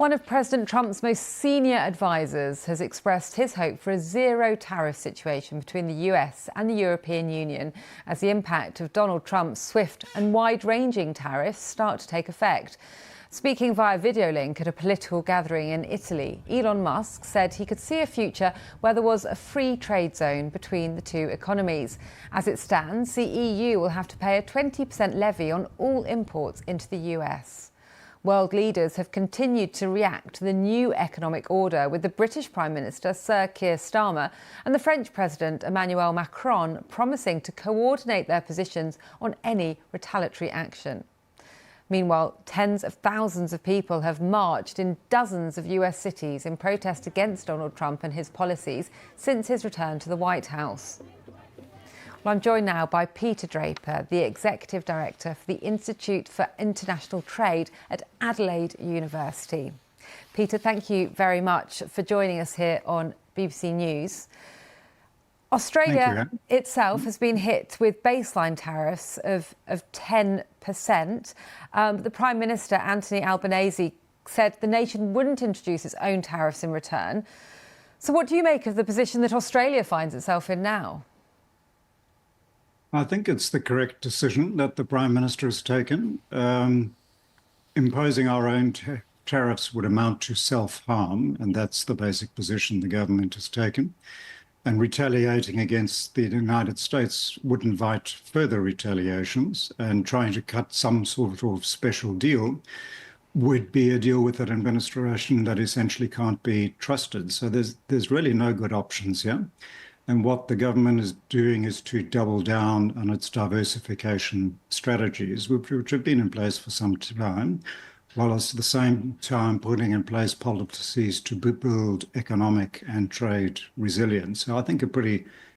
One of President Trump's most senior advisers has expressed his hope for a zero tariff situation between the US and the European Union as the impact of Donald Trump's swift and wide-ranging tariffs start to take effect. Speaking via video link at a political gathering in Italy, Elon Musk said he could see a future where there was a free trade zone between the two economies. As it stands, the EU will have to pay a 20% levy on all imports into the US. World leaders have continued to react to the new economic order, with the British Prime Minister Sir Keir Starmer and the French President Emmanuel Macron promising to coordinate their positions on any retaliatory action. Meanwhile, tens of thousands of people have marched in dozens of US cities in protest against Donald Trump and his policies since his return to the White House. Well, I'm joined now by Peter Draper, the Executive Director for the Institute for International Trade at Adelaide University. Peter, thank you very much for joining us here on BBC News. Australia itself has been hit with baseline tariffs of 10%. The Prime Minister, Anthony Albanese, said the nation wouldn't introduce its own tariffs in return. So what do you make of the position that Australia finds itself in now? I think it's the correct decision that the Prime Minister has taken. Imposing our own tariffs would amount to self-harm, and that's the basic position the government has taken. And retaliating against the United States would invite further retaliations, and trying to cut some sort of special deal would be a deal with an administration that essentially can't be trusted. So there's really no good options here. And what the government is doing is to double down on its diversification strategies, which have been in place for some time, while at the same time putting in place policies to build economic and trade resilience. So I think a pretty